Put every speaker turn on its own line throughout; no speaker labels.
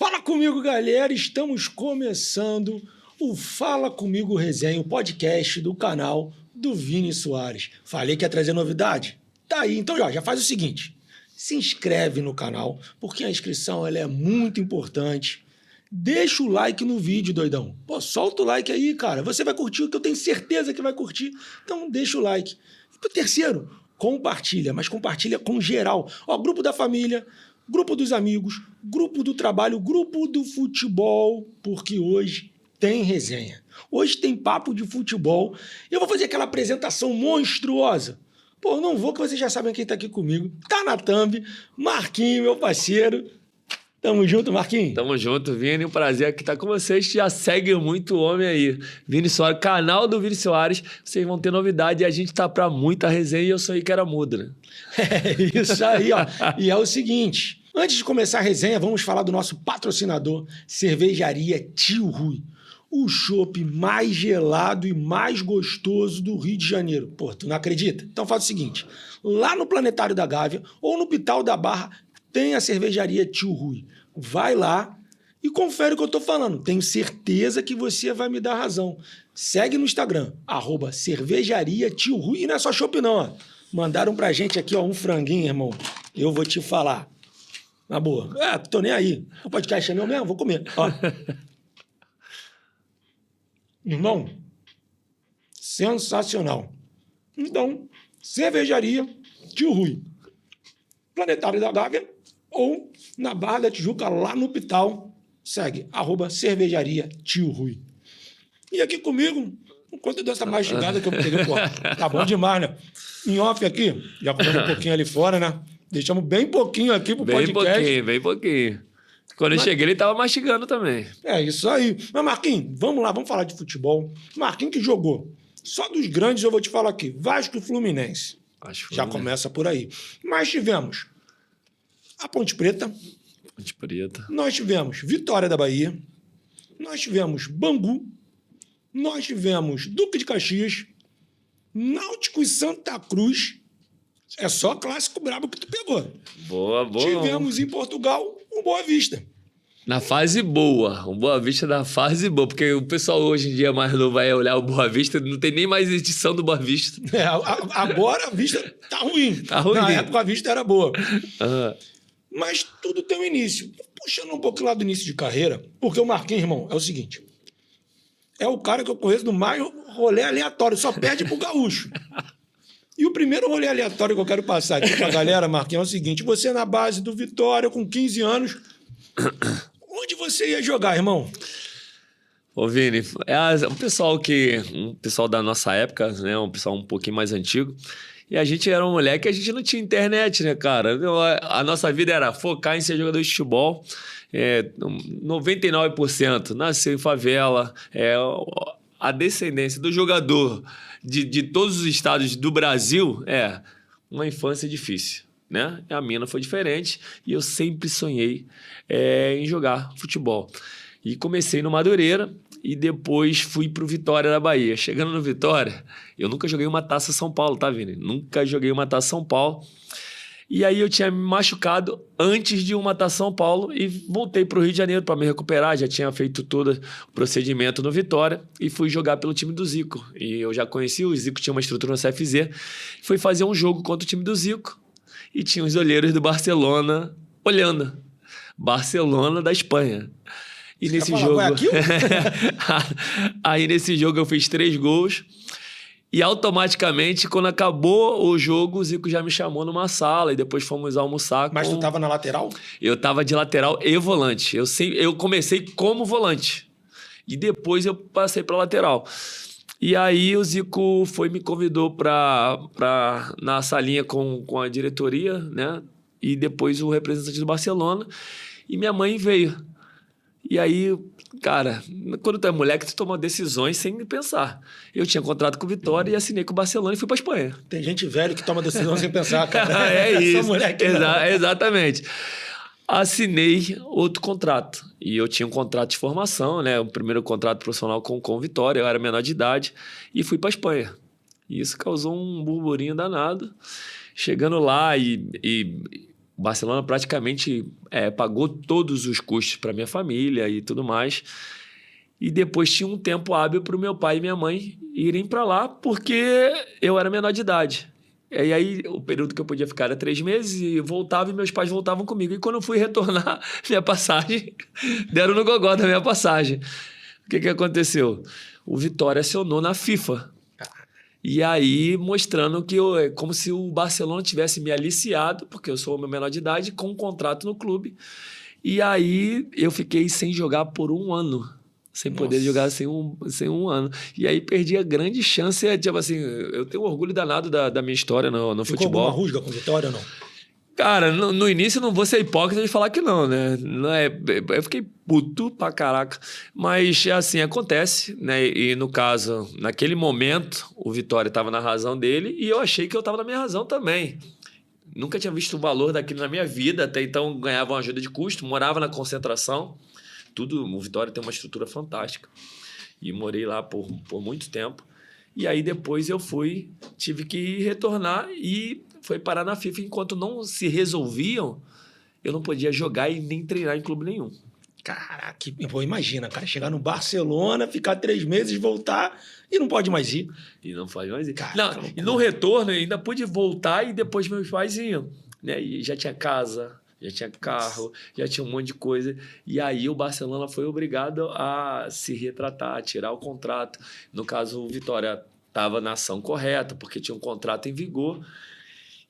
Fala comigo, galera! Estamos começando o Fala Comigo Resenha, o podcast do canal do Vini Soares. Falei que ia trazer novidade? Tá aí. Então já faz o seguinte, se inscreve no canal, porque a inscrição ela é muito importante. Deixa o like no vídeo, doidão. Pô, solta o like aí, cara. Você vai curtir o que eu tenho certeza que vai curtir. Então deixa o like. E pro terceiro, compartilha, mas compartilha com geral. Ó, grupo da família, grupo dos amigos, grupo do trabalho, grupo do futebol, porque hoje tem resenha. Hoje tem papo de futebol. Eu vou fazer aquela apresentação monstruosa. Pô, não vou, que vocês já sabem quem tá aqui comigo. Tá na thumb, Marquinhos, meu parceiro. Tamo junto, Marquinhos.
Tamo junto, Vini. Um prazer aqui estar com vocês. Já segue muito homem aí. Vini Soares, canal do Vini Soares. Vocês vão ter novidade e a gente tá pra muita resenha e eu sou aí que era mudo, né?
É isso aí, ó. E é o seguinte, antes de começar a resenha, vamos falar do nosso patrocinador, Cervejaria Tio Rui. O chopp mais gelado e mais gostoso do Rio de Janeiro. Pô, tu não acredita? Então faz o seguinte, lá no Planetário da Gávea ou no Pital da Barra tem a Cervejaria Tio Rui. Vai lá e confere o que eu tô falando. Tenho certeza que você vai me dar razão. Segue no Instagram, @Cervejaria Tio Rui. E não é só chopp não, ó. Mandaram pra gente aqui, ó, um franguinho, irmão. Eu vou te falar. Na boa. Tô nem aí. O podcast é meu mesmo? Vou comer. Ó. Irmão, sensacional. Então, Cervejaria Tio Rui. Planetário da Gávea ou na Barra da Tijuca, lá no Pital. Segue, @Cervejaria Tio Rui. E aqui comigo, enquanto eu dou essa mastigada que eu peguei, pô, tá bom demais, né? Em off aqui, já comemos um pouquinho ali fora, né? Deixamos bem pouquinho aqui pro podcast.
Bem pouquinho. Quando eu cheguei, ele tava mastigando também.
É isso aí. Mas, Marquinhos, vamos lá, vamos falar de futebol. Marquinhos que jogou. Só dos grandes eu vou te falar aqui. Vasco e Fluminense. Já começa por aí. Mas tivemos a Ponte Preta.
Ponte Preta.
Nós tivemos Vitória da Bahia. Nós tivemos Bangu. Nós tivemos Duque de Caxias. Náutico e Santa Cruz. É só clássico brabo que tu pegou.
Boa.
Tivemos em Portugal o Boa Vista.
Na fase boa. O Boa Vista na fase boa. Porque o pessoal hoje em dia mais novo vai olhar o Boa Vista, não tem nem mais edição do Boa Vista.
Agora a Vista tá ruim.
Tá ruim.
Na época a Vista era boa.
Uhum.
Mas tudo tem um início. Puxando um pouco lá do início de carreira, porque o Marquinhos, irmão, é o seguinte. É o cara que eu conheço do mais rolê aleatório, só perde pro gaúcho. E o primeiro rolê aleatório que eu quero passar aqui pra galera, Marquinhos, é o seguinte. Você na base do Vitória, com 15 anos, onde você ia jogar, irmão?
Ô, Vini, um pessoal da nossa época, né? Um pessoal um pouquinho mais antigo. E a gente era um moleque, a gente não tinha internet, né, cara? A nossa vida era focar em ser jogador de futebol. 99% nasceu em favela. A descendência do jogador de todos os estados do Brasil é uma infância difícil, né? A minha não foi diferente e eu sempre sonhei em jogar futebol. E comecei no Madureira e depois fui pro Vitória da Bahia. Chegando no Vitória, eu nunca joguei uma Taça São Paulo, tá, Vini? Nunca joguei uma Taça São Paulo. E aí eu tinha me machucado antes de uma Taça São Paulo e voltei pro Rio de Janeiro para me recuperar. Já tinha feito todo o procedimento no Vitória e fui jogar pelo time do Zico. E eu já conheci, o Zico tinha uma estrutura no CFZ. Fui fazer um jogo contra o time do Zico e tinha os olheiros do Barcelona olhando. Barcelona da Espanha. E nesse jogo... Aí nesse jogo eu fiz 3 gols. E automaticamente, quando acabou o jogo, o Zico já me chamou numa sala e depois fomos almoçar.
Mas tu tava na lateral?
Eu tava de lateral e volante. Eu comecei como volante. E depois eu passei pra lateral. E aí o Zico me convidou na salinha com a diretoria, né? E depois o representante do Barcelona. E minha mãe veio. E aí, cara, quando tu é moleque, tu toma decisões sem pensar. Eu tinha contrato com o Vitória e assinei com o Barcelona e fui pra Espanha.
Tem gente velha que toma decisão sem pensar, cara.
É isso.
Moleque
Exatamente. Assinei outro contrato. E eu tinha um contrato de formação, né? O primeiro contrato profissional com o Vitória. Eu era menor de idade e fui pra Espanha. E isso causou um burburinho danado. Chegando lá e o Barcelona praticamente pagou todos os custos para minha família e tudo mais. E depois tinha um tempo hábil para o meu pai e minha mãe irem para lá, porque eu era menor de idade. E aí, o período que eu podia ficar era 3 meses e voltava e meus pais voltavam comigo. E quando eu fui retornar minha passagem, deram no gogó da minha passagem. O que aconteceu? O Vitória acionou na FIFA. E aí, mostrando que como se o Barcelona tivesse me aliciado, porque eu sou menor de idade, com um contrato no clube. E aí, eu fiquei sem jogar por 1 ano. Sem poder jogar sem um ano. E aí perdi a grande chance. Tipo assim, eu tenho orgulho danado da minha história no
Ficou
futebol.
alguma rusga com Vitória ou não?
Cara, no início eu não vou ser hipócrita de falar que não, né? Eu fiquei puto pra caraca. Mas, assim, acontece, né? E, no caso, naquele momento, o Vitória estava na razão dele e eu achei que eu estava na minha razão também. Nunca tinha visto o valor daquilo na minha vida. Até então, ganhava uma ajuda de custo, morava na concentração. O Vitória tem uma estrutura fantástica. E morei lá por muito tempo. E aí, depois tive que retornar e foi parar na FIFA. Enquanto não se resolviam, eu não podia jogar e nem treinar em clube nenhum.
Caraca, pô, imagina, cara, chegar no Barcelona, ficar 3 meses, voltar e não pode mais ir.
E não pode mais ir.
Cara,
não, e no retorno, eu ainda pude voltar e depois meus pais iam. Né? E já tinha casa, já tinha carro, já tinha um monte de coisa. E aí o Barcelona foi obrigado a se retratar, a tirar o contrato. No caso, o Vitória estava na ação correta, porque tinha um contrato em vigor.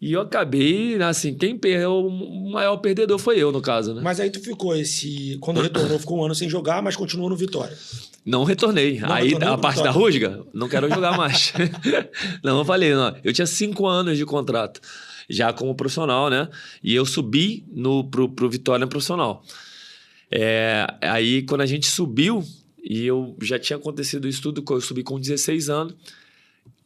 E eu acabei, assim, quem perdeu, o maior perdedor foi eu, no caso, né?
Mas aí tu ficou quando retornou, ficou 1 ano sem jogar, mas continuou no Vitória.
Não retornei. Aí a parte da rusga, não quero jogar mais. Não, eu falei, não. Eu tinha 5 anos de contrato, já como profissional, né? E eu subi pro Vitória profissional. Aí, quando a gente subiu, e eu já tinha acontecido isso tudo, eu subi com 16 anos.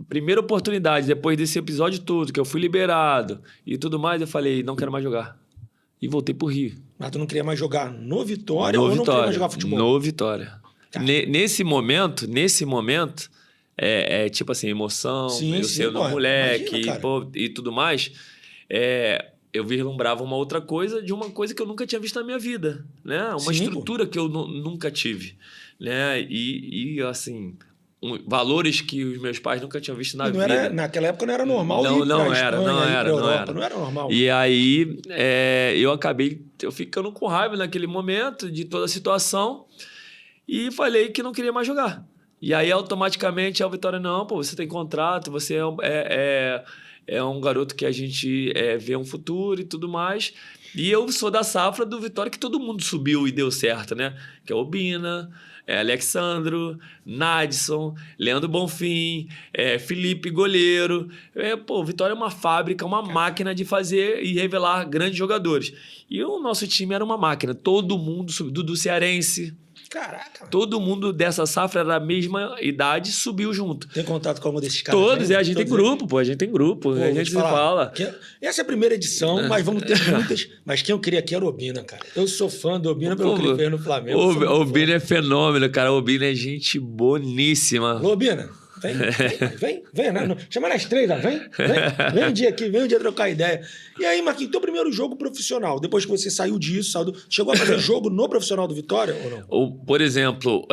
Primeira oportunidade, depois desse episódio todo, que eu fui liberado e tudo mais, eu falei, não quero mais jogar. E voltei pro Rio.
Mas tu não queria mais jogar no Vitória ou não queria mais jogar futebol?
No Vitória. Nesse momento, tipo assim, emoção, eu sendo moleque, imagina, e tudo mais, eu vislumbrava uma outra coisa de uma coisa que eu nunca tinha visto na minha vida, né? Uma estrutura que eu nunca tive, né? E assim, valores que os meus pais nunca tinham visto na vida.
Naquela época não era normal
não era normal. E aí eu ficando com raiva naquele momento de toda a situação e falei que não queria mais jogar. E aí automaticamente a Vitória, não, pô, você tem contrato, você é um garoto que a gente vê um futuro e tudo mais. E eu sou da safra do Vitória que todo mundo subiu e deu certo, né? Que é o Obina, Alexandro, Nadson, Leandro Bonfim, Felipe Goleiro. O Vitória é uma fábrica, uma máquina de fazer e revelar grandes jogadores. E o nosso time era uma máquina. Todo mundo subiu, do Cearense.
Caraca.
Todo mundo dessa safra era da mesma idade, subiu junto.
Tem contato com algum desses caras?
Todos, a gente tem grupo, pô. A gente tem grupo, a gente se fala.
Essa é a primeira edição, mas vamos ter muitas. Mas quem eu queria aqui era o Obina, cara. Eu sou fã do Obina pelo que ele fez no Flamengo.
O Obina é fenômeno, cara. O Obina é gente boníssima.
Ô, Obina, vem. Não, chama nas 3, vem um dia aqui, vem um dia trocar ideia. E aí, Marquinhos, teu primeiro jogo profissional, depois que você saiu disso, chegou a fazer jogo no profissional do Vitória ou não?
Por exemplo,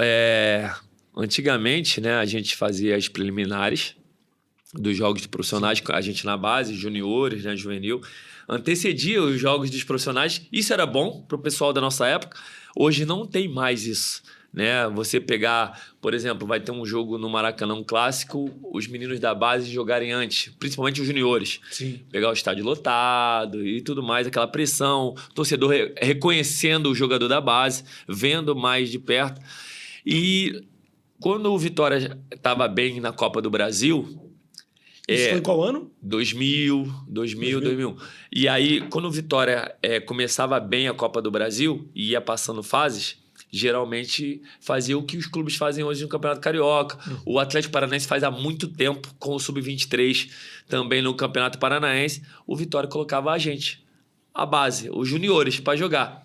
antigamente, né, a gente fazia as preliminares dos jogos de profissionais, a gente na base, juniores, né, juvenil, antecedia os jogos dos profissionais. Isso era bom para o pessoal da nossa época. Hoje não tem mais isso. Né? Você pegar, por exemplo, vai ter um jogo no Maracanã, um clássico, os meninos da base jogarem antes, principalmente os juniores.
Sim.
Pegar o estádio lotado e tudo mais, aquela pressão, torcedor reconhecendo o jogador da base, vendo mais de perto. E quando o Vitória estava bem na Copa do Brasil...
Isso foi em qual ano?
2000. E aí, quando o Vitória começava bem a Copa do Brasil e ia passando fases, geralmente fazia o que os clubes fazem hoje no Campeonato Carioca. O Atlético Paranaense faz há muito tempo com o Sub-23 também no Campeonato Paranaense. O Vitória colocava a gente, a base, os juniores, para jogar.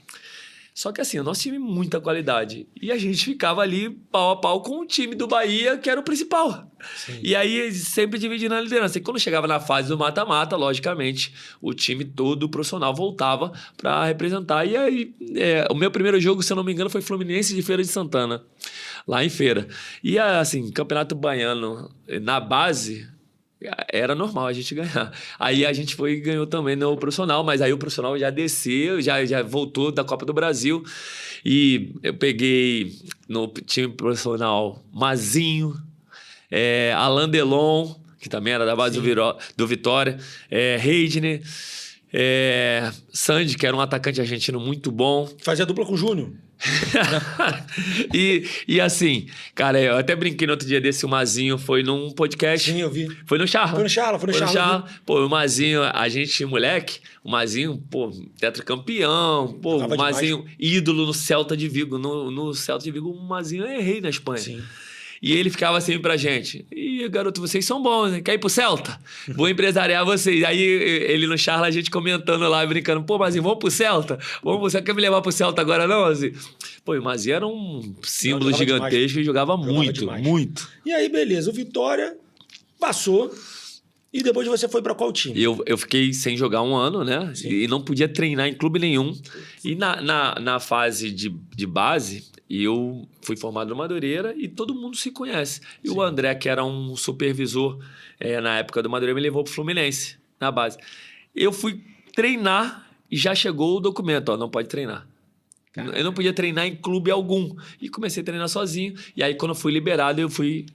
Só que assim, o nosso time muita qualidade. E a gente ficava ali pau a pau com o time do Bahia, que era o principal.
Sim.
E aí sempre dividindo a liderança. E quando chegava na fase do mata-mata, logicamente, o time todo profissional voltava para representar. E aí, o meu primeiro jogo, se eu não me engano, foi Fluminense de Feira de Santana, lá em Feira. E assim, Campeonato Baiano na base, era normal a gente ganhar. Aí a gente foi e ganhou também no profissional, mas aí o profissional já desceu, já voltou da Copa do Brasil. E eu peguei no time profissional Mazinho, Alain Delon, que também era da base do Vitória, Reidner, Sandy, que era um atacante argentino muito bom.
Fazia dupla com o Júnior.
e assim, cara, eu até brinquei no outro dia desse, o Mazinho foi num podcast.
Sim, eu vi.
Foi no Charla.
Foi no Charla.
Pô, o Mazinho, a gente, moleque, o Mazinho, pô, tetracampeão, pô, o Mazinho, ídolo no Celta de Vigo. No Celta de Vigo, o Mazinho é rei na Espanha.
Sim.
E ele ficava assim pra gente: ih, garoto, vocês são bons, né? Quer ir pro Celta? Vou empresariar vocês. Aí ele no Charla, a gente comentando lá, brincando: pô, Mazinho, vamos pro Celta? Você quer me levar pro Celta agora não, assim? Pô, o Mazinho era um símbolo gigantesco e jogava muito.
E aí, beleza, o Vitória passou. E depois você foi para qual time?
Eu fiquei sem jogar um ano, né? Sim. E não podia treinar em clube nenhum. E na fase de base, eu fui formado no Madureira e todo mundo se conhece. E o André, que era um supervisor na época do Madureira, me levou pro Fluminense, na base. Eu fui treinar e já chegou o documento, ó, não pode treinar. Eu não podia treinar em clube algum. E comecei a treinar sozinho. E aí, quando eu fui liberado, eu fui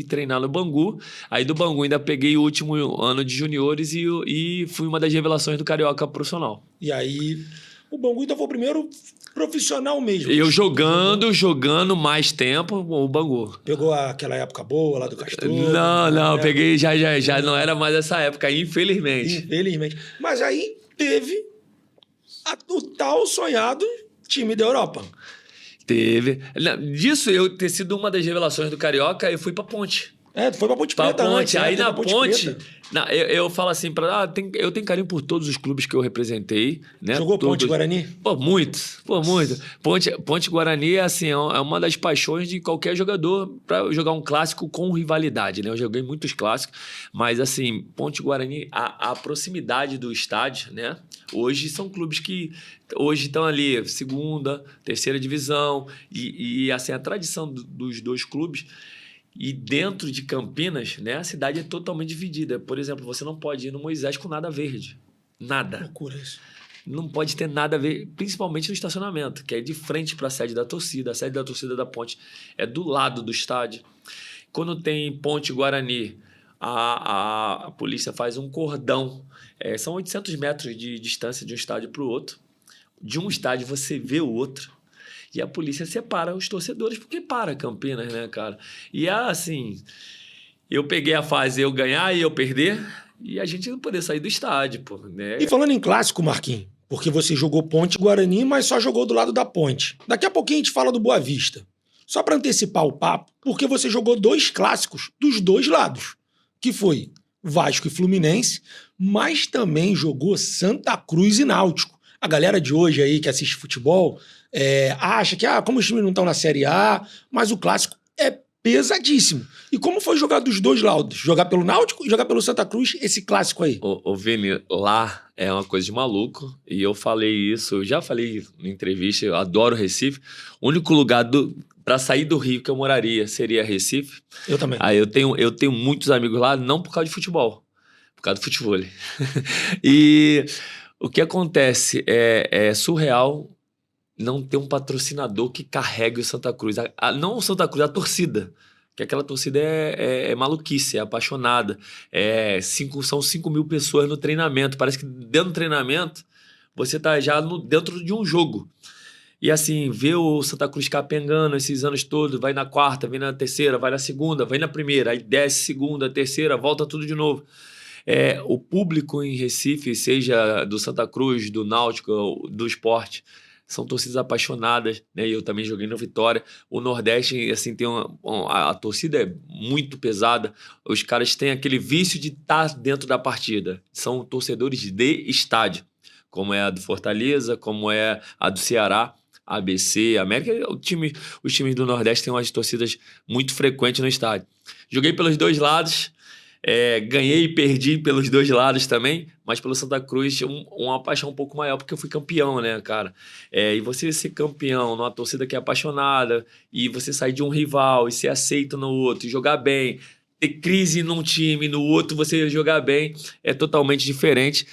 treinar no Bangu. Aí, do Bangu, ainda peguei o último ano de juniores e fui uma das revelações do Carioca profissional.
E aí, o Bangu então foi o primeiro profissional mesmo.
Eu jogando mais tempo, o Bangu.
Pegou aquela época boa lá do Castro?
Não, peguei já não era mais essa época, infelizmente.
Mas aí teve o tal sonhado time da Europa.
Teve. Disso eu ter sido uma das revelações do Carioca, eu fui pra Ponte.
Tu foi pra Ponte Preta antes.
Aí na Ponte, eu falo assim, eu tenho carinho por todos os clubes que eu representei. Né?
Jogou Ponte Guarani?
Pô, muito. Ponte Guarani assim, é uma das paixões de qualquer jogador para jogar um clássico com rivalidade. Né? Eu joguei muitos clássicos, mas assim, Ponte Guarani, a proximidade do estádio, né? Hoje são clubes que hoje estão ali, segunda, terceira divisão, e assim, a tradição dos dois clubes. E dentro de Campinas, né, a cidade é totalmente dividida. Por exemplo, você não pode ir no Moisés com nada verde. Nada.
Loucura isso.
Não pode ter nada a ver, principalmente no estacionamento, que é de frente para a sede da torcida. A sede da torcida da Ponte é do lado do estádio. Quando tem Ponte Guarani, a polícia faz um cordão. São 800 metros de distância de um estádio para o outro. De um estádio você vê o outro. E a polícia separa os torcedores, porque para Campinas, né, cara? E assim, eu peguei a fase eu ganhar e eu perder, e a gente não poder sair do estádio, pô. Né?
E falando em clássico, Marquinhos, porque você jogou Ponte Guarani, mas só jogou do lado da Ponte. Daqui a pouquinho a gente fala do Boa Vista. Só para antecipar o papo, porque você jogou 2 clássicos dos 2 lados, que foi Vasco e Fluminense, mas também jogou Santa Cruz e Náutico. A galera de hoje aí que assiste futebol acha que, como os times não estão na Série A, mas o clássico é pesadíssimo. E como foi jogar dos 2 lados? Jogar pelo Náutico e jogar pelo Santa Cruz, esse clássico aí?
Ô Vini, lá é uma coisa de maluco, e eu falei isso, eu já falei em entrevista, eu adoro Recife. O único lugar para sair do Rio que eu moraria seria Recife.
Eu também.
Aí eu tenho muitos amigos lá, não por causa de futebol, por causa do futebol. E o que acontece é surreal não ter um patrocinador que carregue o Santa Cruz. Não o Santa Cruz, a torcida. Que aquela torcida é maluquice, é apaixonada. São 5 mil pessoas no treinamento. Parece que dentro do treinamento você está já dentro de um jogo. E assim, ver o Santa Cruz capengando esses anos todos, vai na quarta, vem na terceira, vai na segunda, vai na primeira, aí desce segunda, terceira, volta tudo de novo. O público em Recife, seja do Santa Cruz, do Náutico, do Sport, são torcidas apaixonadas, né? Eu também joguei no Vitória. O Nordeste, assim, tem a torcida é muito pesada. Os caras têm aquele vício de estar dentro da partida. São torcedores de estádio, como é a do Fortaleza, como é a do Ceará. ABC, América, os times do Nordeste têm umas torcidas muito frequentes no estádio. Joguei pelos dois lados, ganhei e perdi pelos dois lados também, mas pelo Santa Cruz uma paixão um pouco maior, porque eu fui campeão, né, cara? E você ser campeão numa torcida que é apaixonada, e você sair de um rival e ser aceito no outro, e jogar bem, ter crise num time, no outro você jogar bem, é totalmente diferente.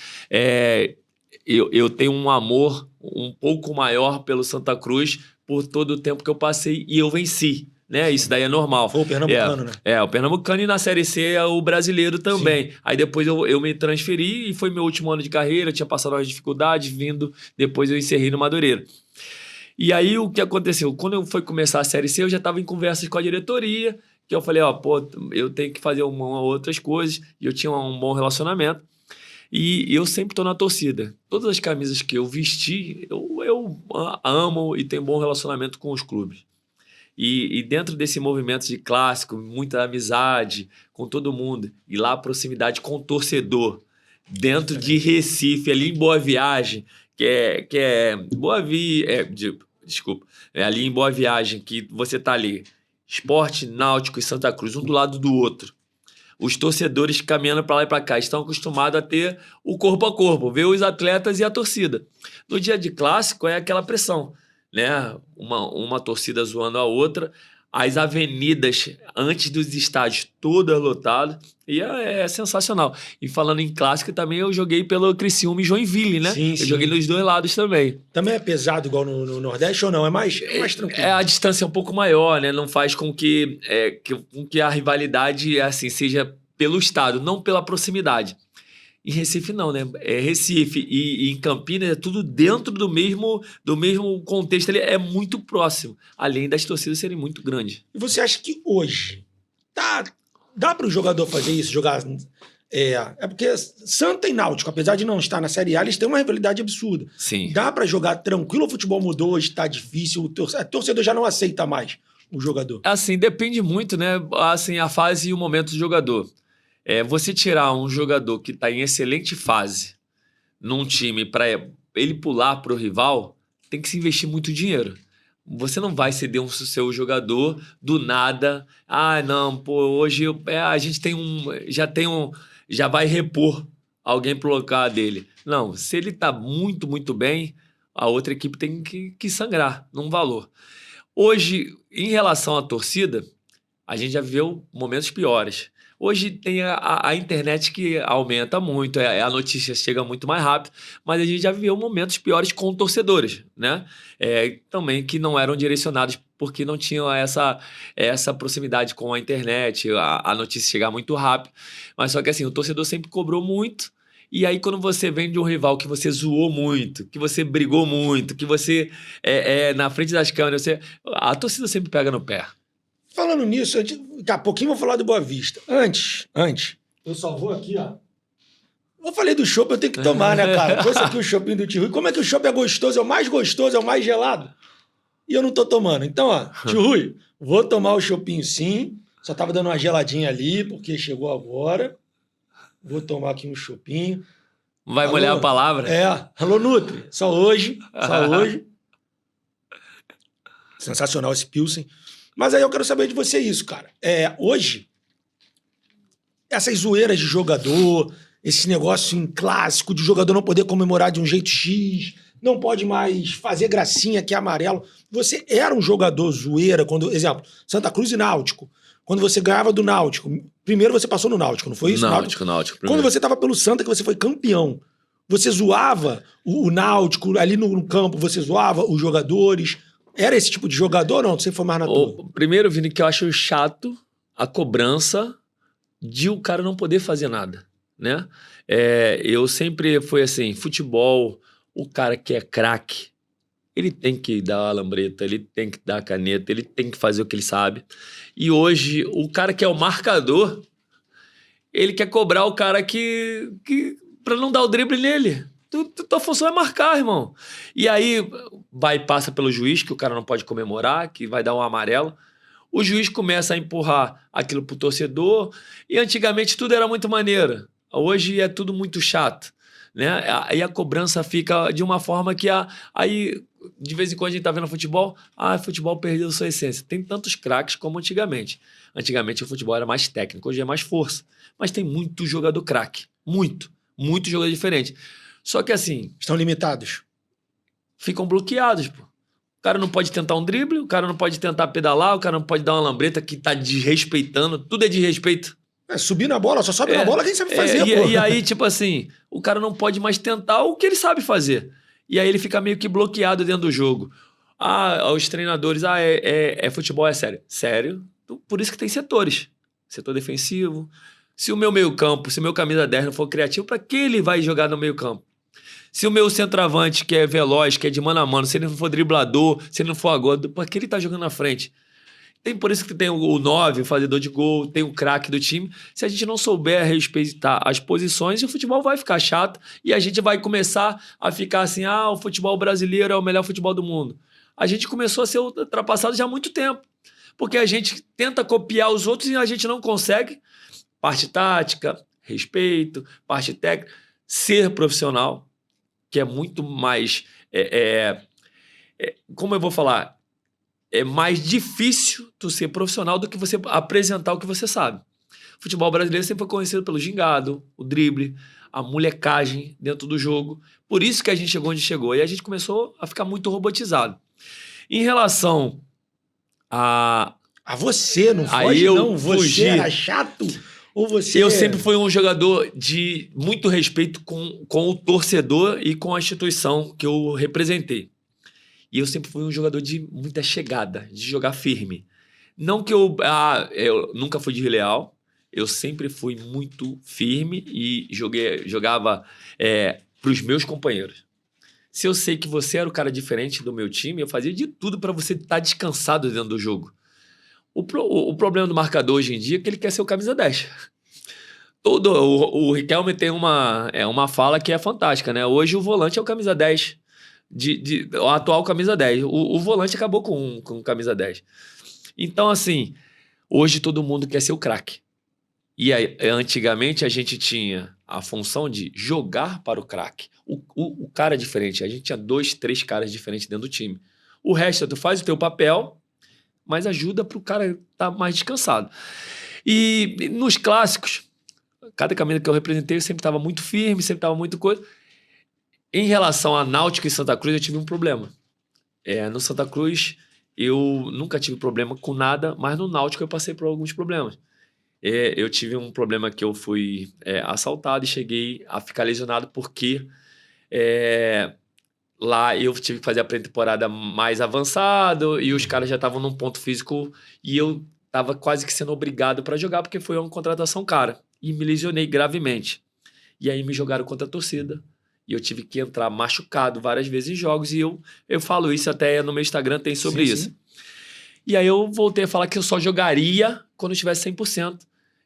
Eu tenho um amor um pouco maior pelo Santa Cruz por todo o tempo que eu passei e eu venci, né? Isso daí é normal.
Foi o pernambucano, né?
O pernambucano, e na Série C é o brasileiro também. Sim. Aí depois eu me transferi e foi meu último ano de carreira, tinha passado umas dificuldades, depois eu encerrei no Madureira. E aí o que aconteceu? Quando eu fui começar a Série C, eu já estava em conversas com a diretoria, que eu falei, eu tenho que fazer outras coisas, e eu tinha um bom relacionamento. E eu sempre estou na torcida. Todas as camisas que eu vesti, eu amo e tenho bom relacionamento com os clubes. E dentro desse movimento de clássico, muita amizade com todo mundo, e lá a proximidade com o torcedor, dentro de Recife, ali em Boa Viagem, ali em Boa Viagem, que você está ali, Sport, Náutico e Santa Cruz, um do lado do outro. Os torcedores caminhando para lá e para cá estão acostumados a ter o corpo a corpo, ver os atletas e a torcida. No dia de clássico é aquela pressão, né? Uma torcida zoando a outra, as avenidas antes dos estádios todas lotadas, e é sensacional. E falando em clássico também, eu joguei pelo Criciúma e Joinville, né?
Sim,
eu joguei nos dois lados também.
Também é pesado igual no Nordeste ou não? É mais tranquilo?
A distância é um pouco maior, né? Não faz com que a rivalidade assim, seja pelo estado, não pela proximidade. Em Recife não, né? Recife e em Campinas é tudo dentro do mesmo contexto, ele é muito próximo, além das torcidas serem muito grandes.
E você acha que hoje dá para o jogador fazer isso, jogar... porque Santa e Náutico, apesar de não estar na Série A, eles têm uma rivalidade absurda.
Sim.
Dá para jogar tranquilo, o futebol mudou, hoje está difícil, o torcedor já não aceita mais o jogador.
Assim, depende muito, né? Assim, a fase e o momento do jogador. Você tirar um jogador que está em excelente fase num time para ele pular para o rival, tem que se investir muito dinheiro. Você não vai ceder um seu jogador do nada. Hoje a gente já vai repor alguém pro lugar dele. Não, se ele tá muito, muito bem, a outra equipe tem que sangrar num valor. Hoje, em relação à torcida, a gente já viveu momentos piores. Hoje tem a internet que aumenta muito, a notícia chega muito mais rápido, mas a gente já viveu momentos piores com torcedores, né? Também que não eram direcionados porque não tinham essa proximidade com a internet, a notícia chegar muito rápido. Mas só que assim, o torcedor sempre cobrou muito, e aí quando você vem de um rival que você zoou muito, que você brigou muito, que você na frente das câmeras, a torcida sempre pega no pé.
Falando nisso, daqui a pouquinho eu vou falar do Boa Vista. Antes, eu só vou aqui, ó. Eu falei do chopp, eu tenho que tomar, né, cara? Trouxe aqui o choppinho do Tio Rui. Como é que o chopp é gostoso? É o mais gostoso, é o mais gelado. E eu não tô tomando. Então, ó, Tio Rui, vou tomar o choppinho sim. Só tava dando uma geladinha ali, porque chegou agora. Vou tomar aqui um choppinho.
Vai molhar a palavra?
Alô, Nutri. Só hoje. Sensacional esse Pilsen. Mas aí eu quero saber de você isso, cara. Hoje, essas zoeiras de jogador, esse negócio em clássico de jogador não poder comemorar de um jeito X, não pode mais fazer gracinha que é amarelo. Você era um jogador zoeira quando, exemplo, Santa Cruz e Náutico. Quando você ganhava do Náutico, primeiro você passou no Náutico, não foi isso?
Náutico.
Quando você estava pelo Santa, que você foi campeão, você zoava o Náutico ali no campo, você zoava os jogadores... Era esse tipo de jogador ou não? Você foi mais na tua?
Primeiro, Vini, que eu acho chato a cobrança de o cara não poder fazer nada, né? Eu sempre fui assim, futebol, o cara que é craque, ele tem que dar a lambreta, ele tem que dar a caneta, ele tem que fazer o que ele sabe. E hoje, o cara que é o marcador, ele quer cobrar o cara que para não dar o drible nele. Tua função é marcar, irmão. E aí passa pelo juiz, que o cara não pode comemorar, que vai dar um amarelo. O juiz começa a empurrar aquilo pro torcedor. E antigamente tudo era muito maneiro. Hoje é tudo muito chato. né? Aí a cobrança fica de uma forma que aí, de vez em quando a gente tá vendo futebol, futebol perdeu sua essência. Tem tantos craques como antigamente. Antigamente o futebol era mais técnico, hoje é mais força. Mas tem muito jogador craque, muito jogador diferente. Só que assim...
Estão limitados.
Ficam bloqueados, pô. O cara não pode tentar um drible, o cara não pode tentar pedalar, o cara não pode dar uma lambreta que tá desrespeitando. Tudo é desrespeito.
Subir na bola, só sobe na bola quem sabe fazer, pô.
E aí, tipo assim, o cara não pode mais tentar o que ele sabe fazer. E aí ele fica meio que bloqueado dentro do jogo. Os treinadores, futebol é sério. Sério? Por isso que tem setores. Setor defensivo. Se o meu meio-campo, se o meu camisa 10 não for criativo, para que ele vai jogar no meio-campo? Se o meu centroavante, que é veloz, que é de mano a mano, se ele não for driblador, se ele não for agudo, para que ele tá jogando na frente? Tem por isso que tem o 9, o fazedor de gol, tem o craque do time. Se a gente não souber respeitar as posições, o futebol vai ficar chato e a gente vai começar a ficar assim, o futebol brasileiro é o melhor futebol do mundo. A gente começou a ser ultrapassado já há muito tempo, porque a gente tenta copiar os outros e a gente não consegue. Parte tática, respeito, parte técnica, ser profissional, que é muito mais... como eu vou falar? É mais difícil tu ser profissional do que você apresentar o que você sabe. O futebol brasileiro sempre foi conhecido pelo gingado, o drible, a molecagem dentro do jogo. Por isso que a gente chegou onde chegou. E a gente começou a ficar muito robotizado. Em relação a
você, não foge não. Você era chato... Ou você...
Eu sempre fui um jogador de muito respeito com o torcedor e com a instituição que eu representei. E eu sempre fui um jogador de muita chegada, de jogar firme. Não que eu nunca fui desleal, eu sempre fui muito firme e jogava para os meus companheiros. Se eu sei que você era o cara diferente do meu time, eu fazia de tudo para você estar descansado dentro do jogo. O problema do marcador hoje em dia é que ele quer ser o camisa 10. O Riquelme tem uma fala que é fantástica, né? Hoje o volante é o camisa 10. O atual camisa 10. O volante acabou com camisa 10. Então, assim, hoje todo mundo quer ser o craque. E aí, antigamente a gente tinha a função de jogar para o craque. O cara é diferente. A gente tinha 2, 3 caras diferentes dentro do time. O resto, tu faz o teu papel, mas ajuda para o cara estar mais descansado. E nos clássicos, cada camisa que eu representei, eu sempre estava muito firme, sempre estava muito coisa. Em relação a Náutico e Santa Cruz, eu tive um problema. No Santa Cruz, eu nunca tive problema com nada, mas no Náutico eu passei por alguns problemas. Eu tive um problema que eu fui assaltado e cheguei a ficar lesionado porque lá eu tive que fazer a pré-temporada mais avançado e os caras já estavam num ponto físico e eu estava quase que sendo obrigado para jogar porque foi uma contratação cara. E me lesionei gravemente. E aí me jogaram contra a torcida. E eu tive que entrar machucado várias vezes em jogos. E eu falo isso até no meu Instagram, tem sobre isso. Sim. E aí eu voltei a falar que eu só jogaria quando eu estivesse 100%.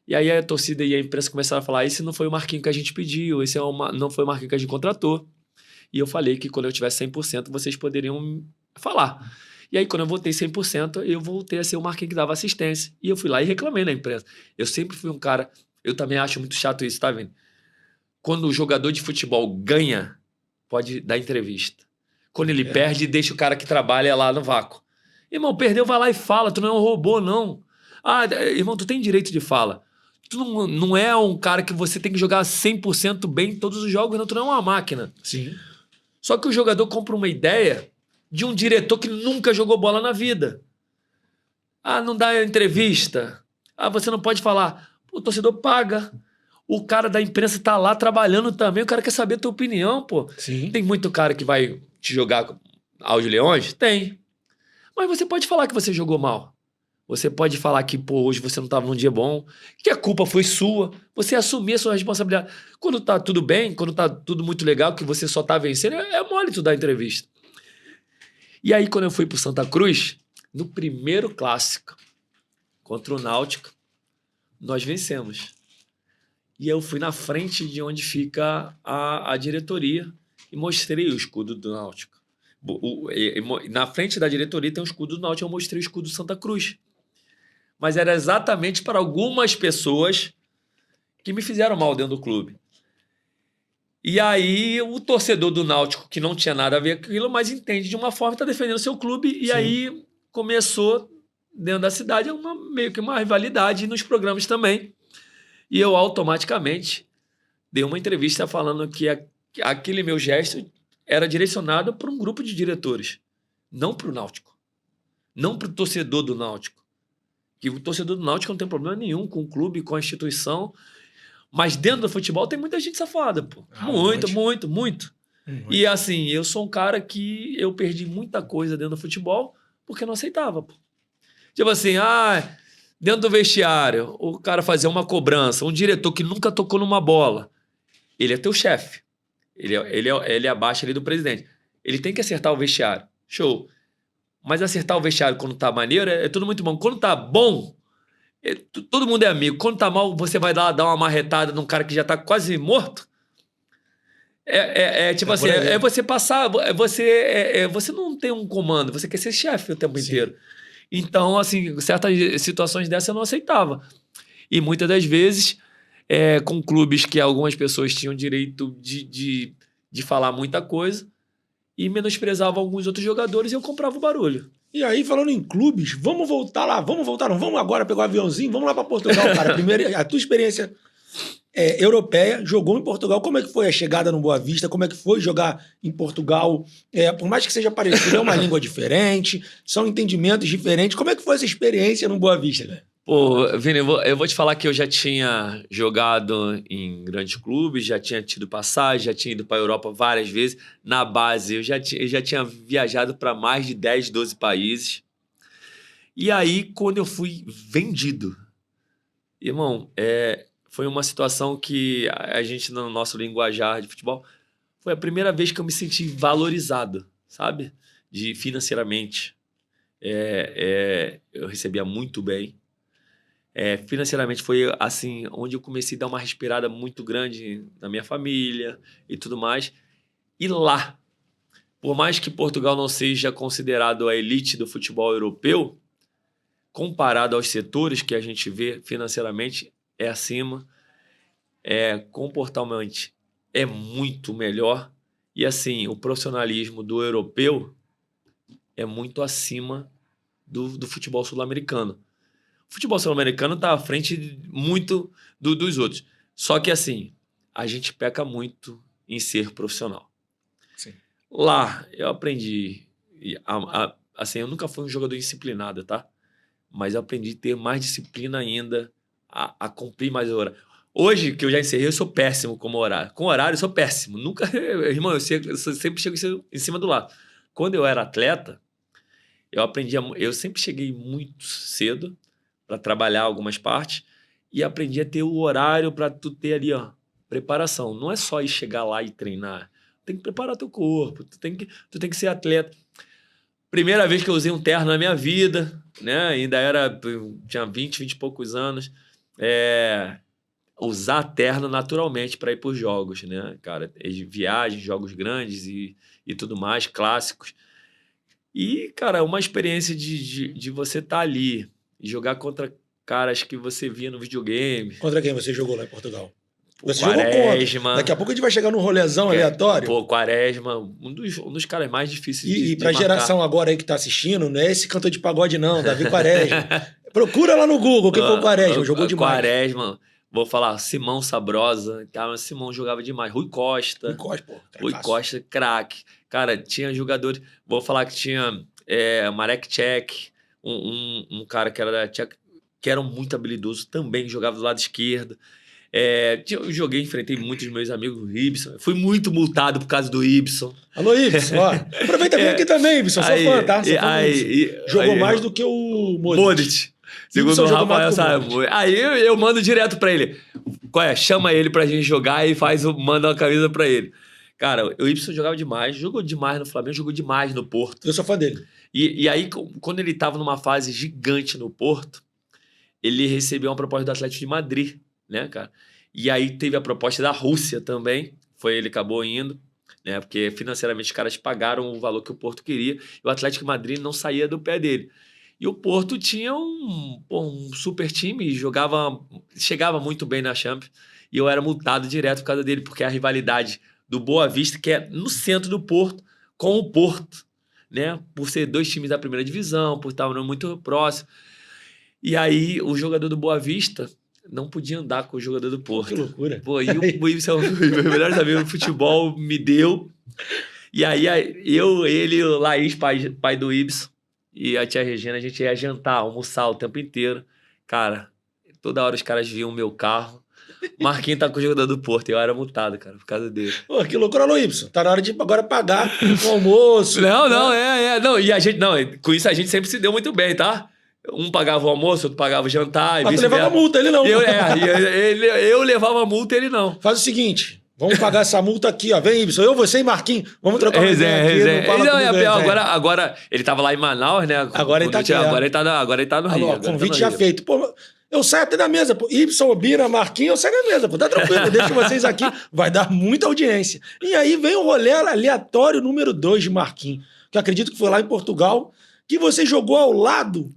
E aí a torcida e a imprensa começaram a falar, esse não foi o marquinho que a gente pediu, esse não foi o marquinho que a gente contratou. E eu falei que quando eu tivesse 100%, vocês poderiam falar. E aí, quando eu voltei 100%, eu voltei a ser o marquinho que dava assistência. E eu fui lá e reclamei na imprensa. Eu sempre fui um cara... Eu também acho muito chato isso, tá vendo? Quando o jogador de futebol ganha, pode dar entrevista. Quando ele perde, deixa o cara que trabalha lá no vácuo. Irmão, perdeu, vai lá e fala. Tu não é um robô, não. Irmão, tu tem direito de fala. Tu não é um cara que você tem que jogar 100% bem em todos os jogos, não. Tu não é uma máquina.
Sim.
Só que o jogador compra uma ideia de um diretor que nunca jogou bola na vida. Não dá entrevista. Você não pode falar. O torcedor paga. O cara da imprensa tá lá trabalhando também. O cara quer saber a tua opinião, pô.
Sim.
Tem muito cara que vai te jogar aos leões? Tem. Mas você pode falar que você jogou mal. Você pode falar que, hoje você não estava num dia bom, que a culpa foi sua. Você assumir a sua responsabilidade. Quando tá tudo bem, quando tá tudo muito legal, que você só tá vencendo, é mole tu dar entrevista. E aí, quando eu fui pro Santa Cruz, no primeiro clássico contra o Náutico, nós vencemos. E eu fui na frente de onde fica a diretoria e mostrei o escudo do Náutico. Na frente da diretoria tem o escudo do Náutico, eu mostrei o escudo do Santa Cruz. Mas era exatamente para algumas pessoas que me fizeram mal dentro do clube. E aí o torcedor do Náutico, que não tinha nada a ver com aquilo, mas entende de uma forma, está defendendo o seu clube. E
Sim.
aí começou, dentro da cidade, meio que uma rivalidade nos programas também. E eu automaticamente dei uma entrevista falando que aquele meu gesto era direcionado para um grupo de diretores, não para o Náutico. Não para o torcedor do Náutico. Que o torcedor do Náutico não tem problema nenhum com o clube, com a instituição. Mas dentro do futebol tem muita gente safada, pô. Muito. E assim, eu sou um cara que eu perdi muita coisa dentro do futebol porque não aceitava, pô. Tipo assim, dentro do vestiário, o cara fazia uma cobrança, um diretor que nunca tocou numa bola. Ele é teu chefe. Ele é abaixo ali do presidente. Ele tem que acertar o vestiário. Show. Mas acertar o vestiário quando tá maneiro é tudo muito bom. Quando tá bom, todo mundo é amigo. Quando tá mal, você vai dar uma marretada num cara que já tá quase morto. Tipo assim, você passar... Você não tem um comando, você quer ser chefe o tempo inteiro. Então, assim, certas situações dessas eu não aceitava. E muitas das vezes, com clubes que algumas pessoas tinham direito de falar muita coisa e menosprezavam alguns outros jogadores e eu comprava o barulho.
E aí, falando em clubes, vamos voltar lá, vamos agora pegar o aviãozinho, vamos lá para Portugal, cara. Primeiro, a tua experiência europeia, jogou em Portugal, como é que foi a chegada no Boa Vista, como é que foi jogar em Portugal, por mais que seja parecido, é uma língua diferente, são entendimentos diferentes, como é que foi essa experiência no Boa Vista, velho?
Pô, Vini, eu vou te falar que eu já tinha jogado em grandes clubes, já tinha tido passagem, já tinha ido para a Europa várias vezes. Na base, eu já tinha viajado para mais de 10, 12 países. E aí, quando eu fui vendido, irmão, foi uma situação que a gente, no nosso linguajar de futebol, foi a primeira vez que eu me senti valorizado, sabe? Financeiramente. Eu recebia muito bem. Financeiramente foi assim, onde eu comecei a dar uma respirada muito grande na minha família e tudo mais. E lá, por mais que Portugal não seja considerado a elite do futebol europeu, comparado aos setores que a gente vê financeiramente, é acima, comportalmente é muito melhor. E assim, o profissionalismo do europeu é muito acima do futebol sul-americano. O futebol sul-americano está à frente muito dos outros. Só que, assim, a gente peca muito em ser profissional.
Sim.
Lá, eu aprendi... assim, eu nunca fui um jogador disciplinado, tá? Mas eu aprendi a ter mais disciplina ainda, a cumprir mais o horário. Hoje, que eu já encerrei, eu sou péssimo como horário. Com horário, eu sou péssimo. Nunca... Irmão, eu sempre chego em cima do lado. Quando eu era atleta, eu sempre cheguei muito cedo para trabalhar algumas partes e aprendi a ter o horário para tu ter ali, ó, preparação. Não é só ir chegar lá e treinar. Tem que preparar teu corpo, tu tem que ser atleta. Primeira vez que eu usei um terno na minha vida, né? Tinha 20 e poucos anos. Usar terno naturalmente para ir para os jogos, né, cara? Viagens, jogos grandes e tudo mais, clássicos. E, cara, uma experiência de você estar ali e jogar contra caras que você via no videogame.
Contra quem você jogou lá em Portugal? Você
Quaresma.
jogou contra. Daqui a pouco a gente vai chegar num rolezão aleatório.
Pô, Quaresma, um dos caras mais difíceis de
pra geração agora aí que tá assistindo, não é esse cantor de pagode não, Davi Quaresma. Procura lá no Google quem foi o Quaresma, jogou demais.
Quaresma, vou falar, Simão Sabrosa, cara, Simão jogava demais. Rui Costa, Rui Costa, craque. Cara, tinha jogadores, vou falar que tinha Marek Čech, um cara que era da Tcheca, que era muito habilidoso também, jogava do lado esquerdo. Eu enfrentei muitos meus amigos, o Ibson. Fui muito multado por causa do Ibson.
Alô, Ibson, ó. Aproveita bem aqui também, Ibson. Sou fã, tá? Jogou mais do que o Modric.
Segundo o Rafael, sabe? Aí eu mando direto pra ele. Chama ele pra gente jogar e manda uma camisa pra ele. Cara, o Ibson jogava demais, jogou demais no Flamengo, jogou demais no Porto.
Eu sou fã dele.
E aí, quando ele tava numa fase gigante no Porto, ele recebeu uma proposta do Atlético de Madrid, né, cara? E aí teve a proposta da Rússia também, ele acabou indo, né? Porque financeiramente os caras pagaram o valor que o Porto queria, e o Atlético de Madrid não saía do pé dele. E o Porto tinha um super time, chegava muito bem na Champions, e eu era multado direto por causa dele, porque a rivalidade do Boa Vista, que é no centro do Porto, com o Porto, né? Por ser 2 times da primeira divisão, por estar muito próximo. E aí, o jogador do Boa Vista não podia andar com o jogador do Porto.
Que loucura.
Pô, e o Ibson, meu melhor amigo no futebol, me deu. E aí, ele, o Laís, pai do Ibson, e a tia Regina, a gente ia jantar, almoçar o tempo inteiro. Cara, toda hora os caras viam o meu carro. Marquinhos tá com o jogador do Porto. Eu era multado, cara, por causa dele.
Pô, que loucura, Alô, Y. Tá na hora de agora pagar o almoço.
Não, não, e a gente, não, com isso a gente sempre se deu muito bem, tá? Um pagava o almoço, outro pagava o jantar.
Mas tu levava multa, ele não.
Eu levava multa, ele não.
Faz o seguinte, vamos pagar essa multa aqui, ó. Vem, Y, eu, você e Marquinhos, vamos trocar uma ideia aqui.
Resenha. Agora, ele tava lá em Manaus, né?
Agora ele tá aqui.
Agora ele tá no Rio.
Ó, convite já feito. Pô, eu saio até da mesa, pô. Y, Bira, Marquinhos, eu saio da mesa, pô. Tá tranquilo, deixa vocês aqui. Vai dar muita audiência. E aí vem o rolê aleatório número 2 de Marquinhos, que eu acredito que foi lá em Portugal, que você jogou ao lado,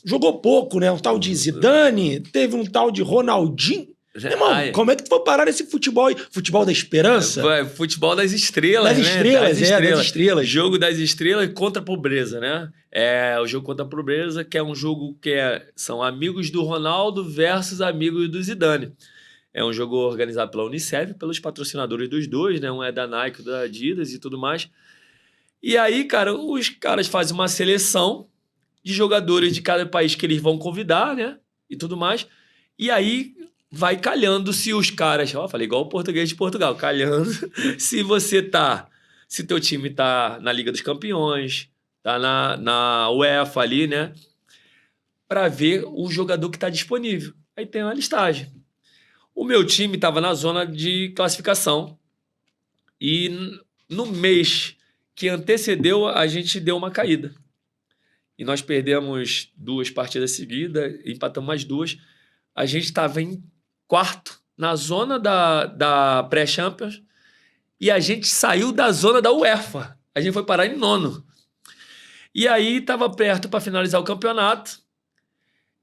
jogou pouco, né? Um tal de Zidane, teve um tal de Ronaldinho. Irmão, como é que tu foi parar nesse futebol aí? Futebol da esperança?
Futebol das estrelas,
das estrelas,
né?
Das estrelas.
Jogo das estrelas contra a pobreza, né? É o jogo contra a pobreza, que é um jogo que são amigos do Ronaldo versus amigos do Zidane. É um jogo organizado pela Unicef, pelos patrocinadores dos dois, né? Um é da Nike, da Adidas e tudo mais. E aí, cara, os caras fazem uma seleção de jogadores de cada país que eles vão convidar, né? E tudo mais. E aí vai calhando se os caras... Ó, falei igual o português de Portugal. Calhando se teu time tá na Liga dos Campeões, tá na UEFA ali, né? Para ver o jogador que tá disponível. Aí tem uma listagem. O meu time tava na zona de classificação. E no mês que antecedeu, a gente deu uma caída. E nós perdemos 2 partidas seguidas, empatamos mais 2. A gente estava em 4º, na zona da pré-Champions, e a gente saiu da zona da UEFA. A gente foi parar em 9º. E aí estava perto para finalizar o campeonato.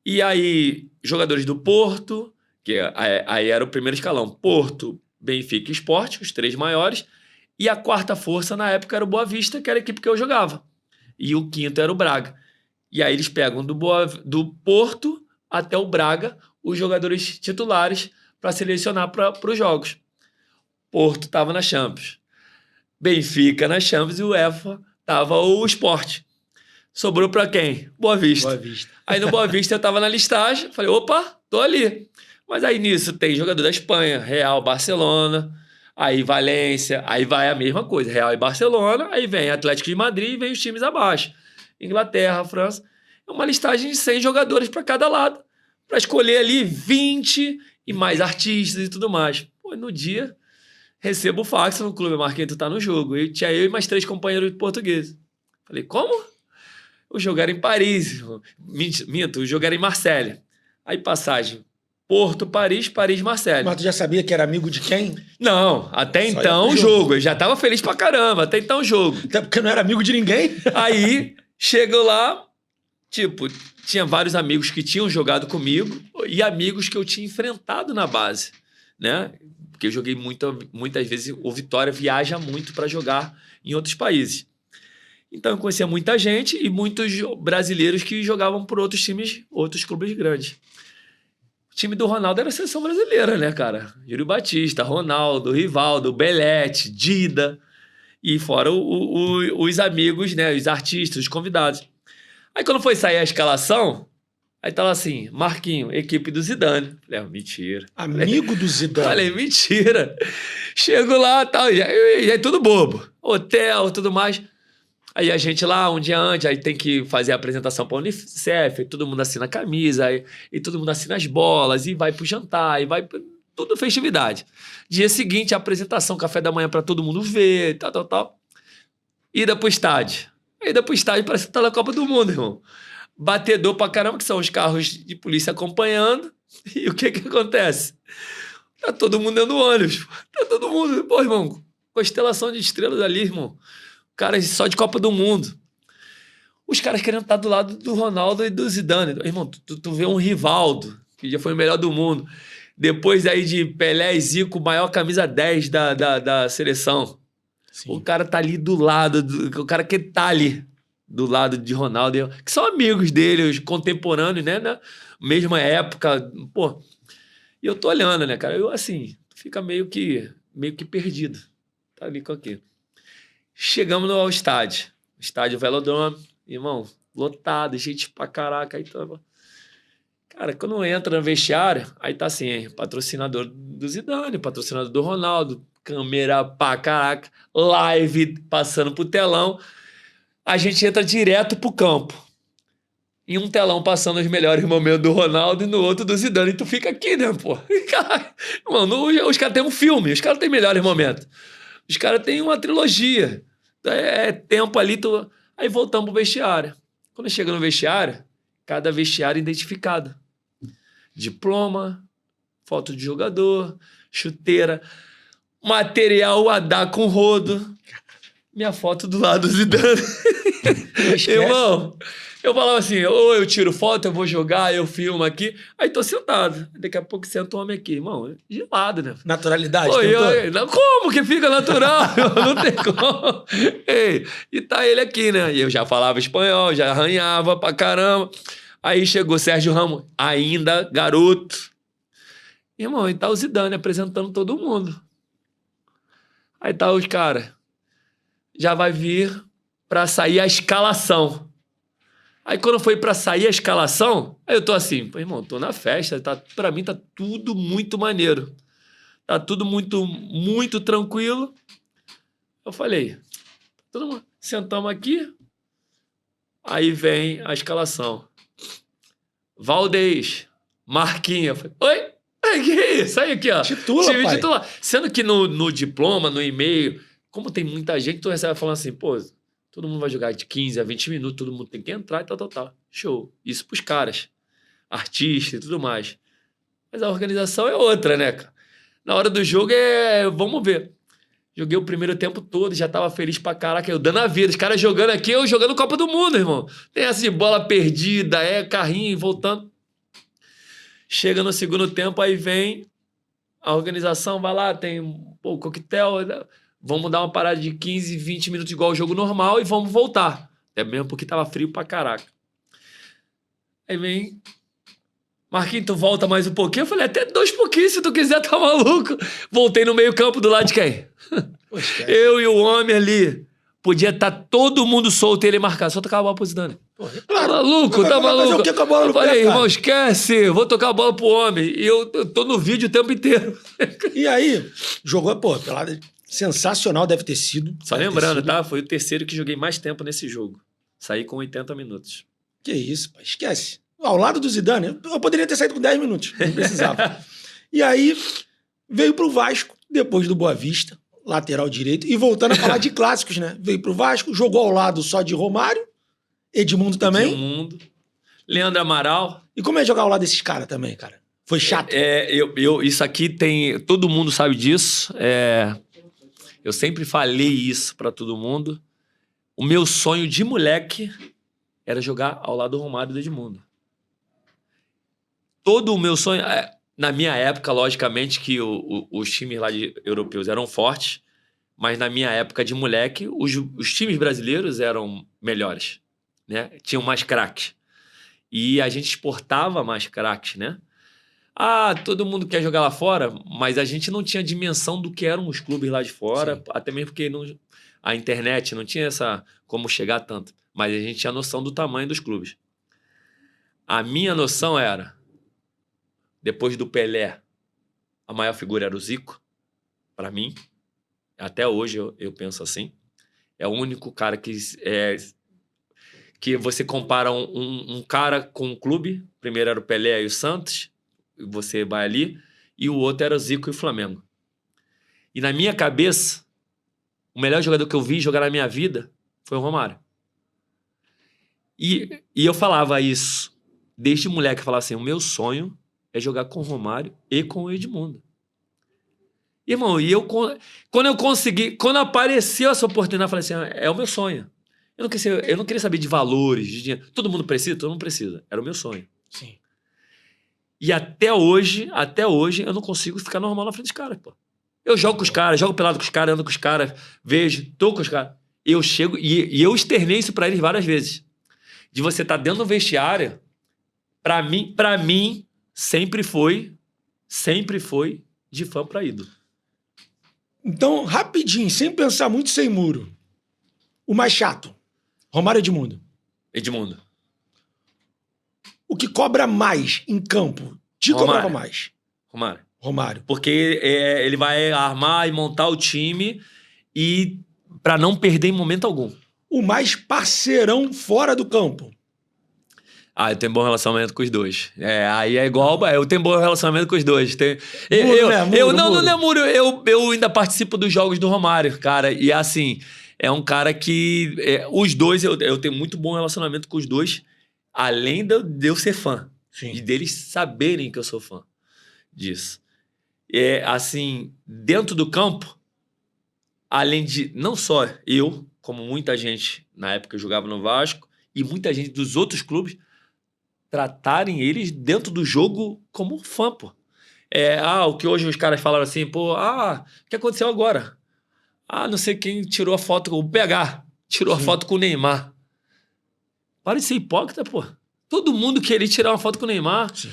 E aí, jogadores do Porto, que aí era o primeiro escalão, Porto, Benfica e Sport, os 3 maiores, e a 4ª força na época era o Boa Vista, que era a equipe que eu jogava. E o 5º era o Braga. E aí eles pegam do Porto até o Braga os jogadores titulares para selecionar para os jogos. Porto estava na Champions. Benfica na Champions e o UEFA estava o Sport. Sobrou para quem? Boa Vista.
Boa Vista.
Aí no Boa Vista eu estava na listagem, falei, opa, tô ali. Mas aí nisso tem jogador da Espanha, Real, Barcelona, aí Valência, aí vai a mesma coisa, Real e Barcelona, aí vem Atlético de Madrid e vem os times abaixo. Inglaterra, França. É uma listagem de 100 jogadores para cada lado, para escolher ali 20 e mais artistas e tudo mais. Pô, no dia, recebo o fax no clube, Marquinhos, tu tá no jogo. Tinha eu e mais 3 companheiros portugueses. Falei, como? O jogo era em Paris. Minto, o jogo era em Marselha. Aí passagem, Porto, Paris, Paris, Marselha.
Mas tu já sabia que era amigo de quem?
Não, até só então o jogo. Eu já tava feliz pra caramba, até então o jogo.
Até porque não era amigo de ninguém.
Aí, chego lá, tipo, tinha vários amigos que tinham jogado comigo e amigos que eu tinha enfrentado na base, né? Porque eu joguei muitas vezes, o Vitória viaja muito para jogar em outros países. Então eu conhecia muita gente e muitos brasileiros que jogavam por outros times, outros clubes grandes. O time do Ronaldo era a seleção brasileira, né, cara? Júlio Batista, Ronaldo, Rivaldo, Belete, Dida. E fora os amigos, né? Os artistas, os convidados. Aí quando foi sair a escalação, aí tava assim, Marquinho, equipe do Zidane. Falei, mentira.
Amigo do Zidane.
Falei, mentira. Chego lá, tal, já é tudo bobo. Hotel, tudo mais. Aí a gente lá, um dia antes, aí tem que fazer a apresentação para a Unicef, aí todo mundo assina a camisa, e todo mundo assina as bolas, e vai pro jantar, e vai... Tudo festividade. Dia seguinte, a apresentação, café da manhã para todo mundo ver, tal. Ida pro estádio. Ida pro estádio parece que tá na Copa do Mundo, irmão. Batedor pra caramba, que são os carros de polícia acompanhando. E o que acontece? Tá todo mundo dentro do ônibus. Tá todo mundo... Pô, irmão, constelação de estrelas ali, irmão. Caras só de Copa do Mundo. Os caras querendo estar do lado do Ronaldo e do Zidane. Irmão, tu vê um Rivaldo, que já foi o melhor do mundo. Depois aí de Pelé e Zico, maior camisa 10 da seleção.
Sim.
O cara tá ali do lado, o cara que tá ali do lado de Ronaldo, que são amigos dele, os contemporâneos, né? Na mesma época, pô. E eu tô olhando, né, cara? Eu, assim, fica meio que perdido. Tá ali com aqui. Chegamos ao estádio Velodrome, irmão, lotado, gente pra caraca. Aí tava... Cara, quando entra no vestiário, aí tá assim, patrocinador do Zidane, patrocinador do Ronaldo, câmera pra caraca, live passando pro telão. A gente entra direto pro campo. Em um telão passando os melhores momentos do Ronaldo e no outro do Zidane. E tu fica aqui, né, pô? Mano, os caras têm um filme, os caras têm melhores momentos. Os caras têm uma trilogia. É tempo ali, aí voltamos pro vestiário. Quando chega no vestiário, cada vestiário identificado. Diploma, foto de jogador, chuteira, material a dar com rodo. Minha foto do lado do Zidane. Irmão, eu falava assim, ou eu tiro foto, eu vou jogar, eu filmo aqui. Aí tô sentado. Daqui a pouco senta um homem aqui. Irmão, gelado, né?
Naturalidade,
pô, não, como que fica natural? Não tem como. Ei, e tá ele aqui, né? E eu já falava espanhol, já arranhava pra caramba. Aí chegou Sérgio Ramos, ainda garoto. Irmão, e tá o Zidane apresentando todo mundo. Aí tá os caras. Já vai vir pra sair a escalação. Aí quando foi pra sair a escalação, aí eu tô assim, pô, irmão, tô na festa, pra mim tá tudo muito maneiro. Tá tudo muito, muito tranquilo. Eu falei, todo mundo, sentamos aqui, aí vem a escalação. Valdez, Marquinhos. Eu falei, oi? Que isso? Aí aqui, ó.
Titula,
time
pai.
titular. Sendo que no diploma, no e-mail, como tem muita gente, tu recebe falando assim, pô, todo mundo vai jogar de 15 a 20 minutos, todo mundo tem que entrar e tal. Show. Isso pros caras. Artistas e tudo mais. Mas a organização é outra, né, cara? Na hora do jogo vamos ver. Joguei o primeiro tempo todo, já tava feliz pra caraca, eu dando a vida. Os caras jogando aqui, eu jogando Copa do Mundo, irmão. Tem essa de bola perdida, carrinho voltando. Chega no segundo tempo, aí vem a organização, vai lá, tem o coquetel, vamos dar uma parada de 15, 20 minutos igual o jogo normal e vamos voltar. Até mesmo porque tava frio pra caraca. Aí vem... Marquinhos, tu volta mais um pouquinho? Eu falei, até 2 pouquinhos, se tu quiser, tá maluco. Voltei no meio campo do lado de quem?
Poxa,
eu e o homem ali. Podia estar todo mundo solto e ele marcar. Só tocar a bola pro Zidane.
claro.
Tá maluco, tá
Vai fazer
maluco.
o que com a bola no
eu falei,
pé, cara?
irmão, esquece. Vou tocar a bola pro homem. E eu tô no vídeo o tempo inteiro.
E aí, jogou, pô, pelada sensacional deve ter sido.
Só lembrando, tá? Foi o terceiro que joguei mais tempo nesse jogo. Saí com 80 minutos.
Que isso, pai, esquece. Ao lado do Zidane, eu poderia ter saído com 10 minutos, não precisava. E aí, veio pro Vasco, depois do Boa Vista, lateral direito, e voltando a falar de clássicos, né? Veio pro Vasco, jogou ao lado só de Romário, Edmundo também.
Edmundo, Leandro Amaral.
E como é jogar ao lado desses caras também, cara? Foi chato?
Isso aqui tem... Todo mundo sabe disso. Eu sempre falei isso pra todo mundo. O meu sonho de moleque era jogar ao lado do Romário e do Edmundo. Todo o meu sonho... Na minha época, logicamente, que os times lá europeus eram fortes, mas na minha época de moleque, os times brasileiros eram melhores, né? Tinham mais craques. E a gente exportava mais craques, né? Todo mundo quer jogar lá fora, mas a gente não tinha dimensão do que eram os clubes lá de fora, sim, até mesmo porque a internet não tinha como chegar tanto, mas a gente tinha noção do tamanho dos clubes. A minha noção era... Depois do Pelé, a maior figura era o Zico, para mim. Até hoje eu penso assim. É o único cara que você compara um cara com um clube. Primeiro era o Pelé e o Santos, você vai ali, e o outro era o Zico e o Flamengo. E na minha cabeça, o melhor jogador que eu vi jogar na minha vida foi o Romário. E eu falava isso, desde moleque, eu falava assim, o meu sonho é jogar com o Romário e com o Edmundo. Irmão, quando eu consegui, quando apareceu essa oportunidade, eu falei assim, é o meu sonho. Eu não queria saber de valores, de dinheiro. Todo mundo precisa? Todo mundo precisa. Era o meu sonho.
Sim.
E até hoje, eu não consigo ficar normal na frente dos caras, pô. Eu jogo com os caras, jogo pelado com os caras, ando com os caras, vejo, tô com os caras. Eu chego e eu externei isso pra eles várias vezes. De você estar dentro do vestiário, pra mim, sempre foi de fã pra ídolo.
Então, rapidinho, sem pensar muito, sem muro. O mais chato, Romário Edmundo.
Edmundo.
O que cobra mais em campo? Cobrava mais?
Romário. Porque ele vai armar e montar o time e pra não perder em momento algum.
O mais parceirão fora do campo?
Eu tenho bom relacionamento com os dois. Aí é igual, eu tenho bom relacionamento com os dois. Não é muro. Eu ainda participo dos jogos do Romário, cara. E assim, é um cara que... os dois, eu tenho muito bom relacionamento com os dois, além de eu ser fã.
Sim.
E deles saberem que eu sou fã disso. Assim, dentro do campo, além de não só eu, como muita gente na época eu jogava no Vasco, e muita gente dos outros clubes, tratarem eles dentro do jogo como fã, pô. O que hoje os caras falaram assim, pô, o que aconteceu agora? Não sei quem tirou a foto, o PH tirou a foto com o Neymar. Para de ser hipócrita, pô. Todo mundo queria tirar uma foto com o Neymar.
Sim.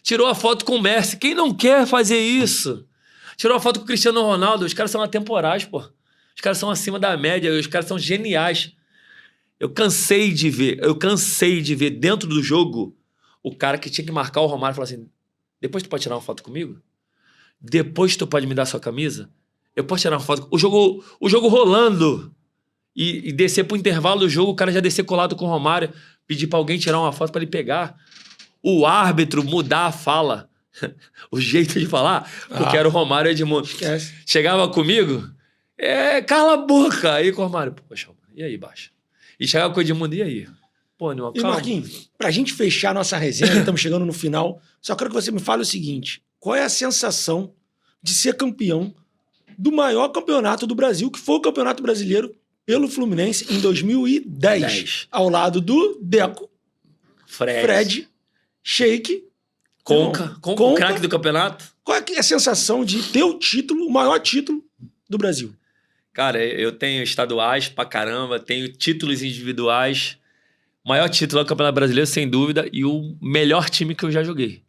Tirou a foto com o Messi. Quem não quer fazer isso? Tirou a foto com o Cristiano Ronaldo. Os caras são atemporais, pô. Os caras são acima da média. Os caras são geniais. Eu cansei de ver dentro do jogo o cara que tinha que marcar o Romário e falar assim, depois tu pode tirar uma foto comigo? Depois tu pode me dar sua camisa? Eu posso tirar uma foto? O jogo rolando. E descer pro intervalo do jogo, o cara já descer colado com o Romário, pedir pra alguém tirar uma foto pra ele pegar. O árbitro mudar a fala. O jeito de falar, porque era o Romário Edmundo.
Esquece.
Chegava comigo, cala a boca. Aí com o Romário, poxa, e aí, baixa? E chegava com o Edmundo, e aí? Pô, Nilma, calma.
E Marquinhos, pra gente fechar a nossa resenha, estamos chegando no final, só quero que você me fale o seguinte, qual é a sensação de ser campeão do maior campeonato do Brasil, que foi o Campeonato Brasileiro pelo Fluminense em 2010, ao lado do Deco, Fred, Sheik,
Conca, craque do campeonato.
Qual é a sensação de ter o título, o maior título do Brasil?
Cara, eu tenho estaduais pra caramba, tenho títulos individuais. O maior título é o Campeonato Brasileiro, sem dúvida, e o melhor time que eu já joguei.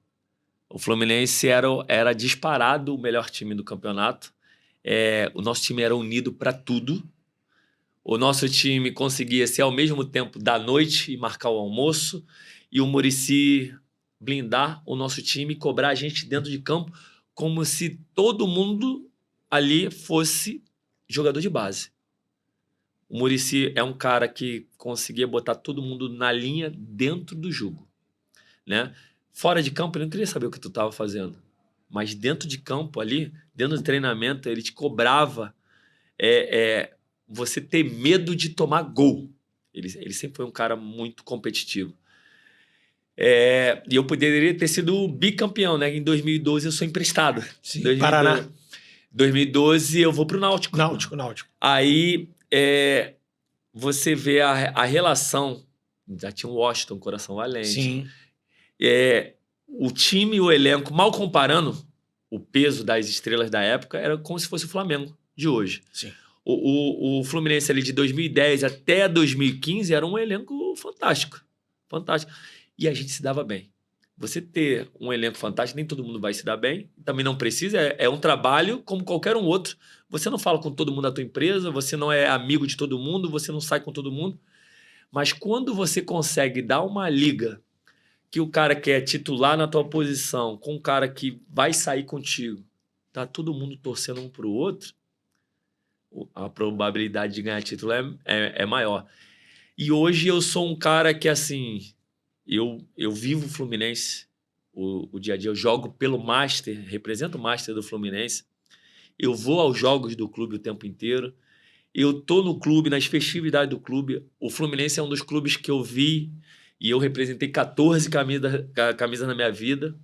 O Fluminense era disparado o melhor time do campeonato. O nosso time era unido pra tudo. O nosso time conseguia ser ao mesmo tempo da noite e marcar o almoço, e o Muricy blindar o nosso time e cobrar a gente dentro de campo como se todo mundo ali fosse jogador de base. O Muricy é um cara que conseguia botar todo mundo na linha dentro do jogo, né? Fora de campo, ele não queria saber o que tu estava fazendo. Mas dentro de campo ali, dentro do treinamento, ele te cobrava você ter medo de tomar gol. Ele sempre foi um cara muito competitivo. E eu poderia ter sido bicampeão, né? Em 2012 eu sou emprestado.
Sim, Paraná.
2012 eu vou pro Náutico.
Náutico.
Aí você vê a relação. Já tinha o Washington, Coração Valente.
Sim.
O time e o elenco, mal comparando o peso das estrelas da época, era como se fosse o Flamengo de hoje.
Sim.
O Fluminense ali de 2010 até 2015 era um elenco fantástico. Fantástico. E a gente se dava bem. Você ter um elenco fantástico, nem todo mundo vai se dar bem. Também não precisa. É um trabalho como qualquer um outro. Você não fala com todo mundo da tua empresa, você não é amigo de todo mundo, você não sai com todo mundo. Mas quando você consegue dar uma liga que o cara quer titular na tua posição com um cara que vai sair contigo, tá todo mundo torcendo um pro outro, a probabilidade de ganhar título é maior. E hoje eu sou um cara que, assim, eu vivo o Fluminense, o dia a dia, eu jogo pelo Master, represento o Master do Fluminense, eu vou aos jogos do clube o tempo inteiro, eu tô no clube, nas festividades do clube. O Fluminense é um dos clubes que eu vi e eu representei 14 camisas na minha vida.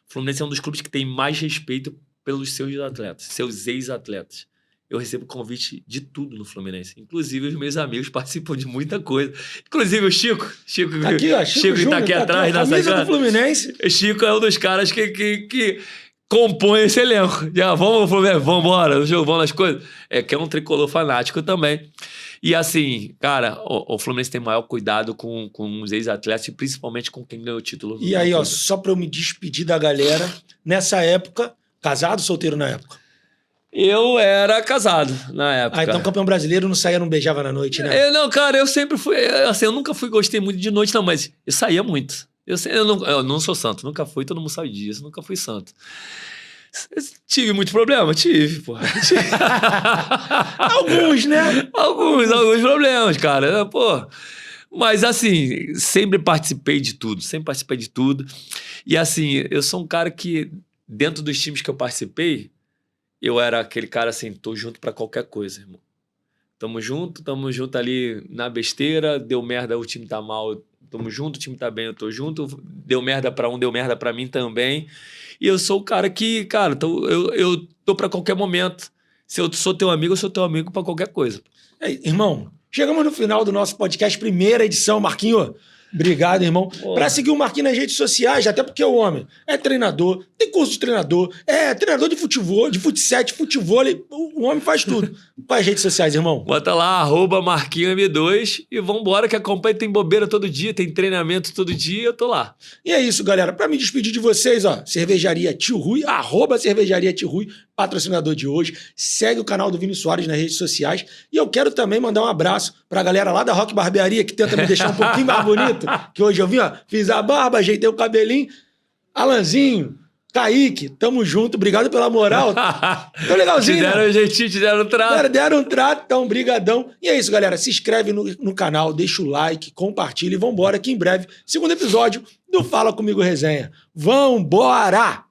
O Fluminense é um dos clubes que tem mais respeito pelos seus atletas, seus ex-atletas. eu recebo convite de tudo no Fluminense. Inclusive, os meus amigos participam de muita coisa. Inclusive, o Chico.
Aqui, ó,
Chico que tá aqui atrás.
A camisa do Fluminense.
O Chico é um dos caras que compõe esse elenco. Já, vamos, Fluminense, vamos embora, vamos nas coisas. Que é um tricolor fanático também. E assim, cara, o Fluminense tem maior cuidado com os ex-atletas e principalmente com quem ganhou o título.
E aí, ó, só pra eu me despedir da galera, nessa época, casado ou solteiro na época?
Eu era casado na época.
Então campeão brasileiro não saía, não beijava na noite, né?
Não, cara, eu sempre fui... Assim, eu nunca gostei muito de noite, não, mas eu saía muito. Eu não sou santo, nunca fui, todo mundo sabe disso, nunca fui santo. Tive muito problema? Tive, pô.
Alguns, né?
Alguns problemas, cara. Pô. Mas, assim, sempre participei de tudo. E, assim, eu sou um cara que, dentro dos times que eu participei, eu era aquele cara assim, tô junto pra qualquer coisa, irmão. Tamo junto ali na besteira, deu merda, o time tá mal, tamo junto, o time tá bem, eu tô junto, deu merda pra um, deu merda pra mim também. E eu sou o cara que, cara, eu tô pra qualquer momento. Se eu sou teu amigo, eu sou teu amigo pra qualquer coisa.
Irmão, chegamos no final do nosso podcast, primeira edição, Marquinho. Obrigado, irmão. Para seguir o Marquinhos nas redes sociais, até porque o homem é treinador, tem curso de treinador, é treinador de futebol, de futsal, futevôlei, o homem faz tudo. Quais as redes sociais, irmão?
Bota lá, @MarquinhosM2 e vambora que acompanha, tem bobeira todo dia, tem treinamento todo dia, eu tô lá.
E é isso, galera. Para me despedir de vocês, ó, Cervejaria Tio Rui, @Cervejaria Tio Rui, patrocinador de hoje. Segue o canal do Vini Soares nas redes sociais. E eu quero também mandar um abraço pra galera lá da Rock Barbearia, que tenta me deixar um pouquinho mais bonito. Que hoje eu vim, ó, fiz a barba, ajeitei o cabelinho. Alanzinho, Kaique, tamo junto, obrigado pela moral. Tô legalzinho,
te deram
né?
um jeitinho, te deram um trato.
Deram um trato, então, brigadão. E é isso, galera, se inscreve no canal, deixa o like, compartilha e vambora que em breve, segundo episódio do Fala Comigo Resenha. Vambora!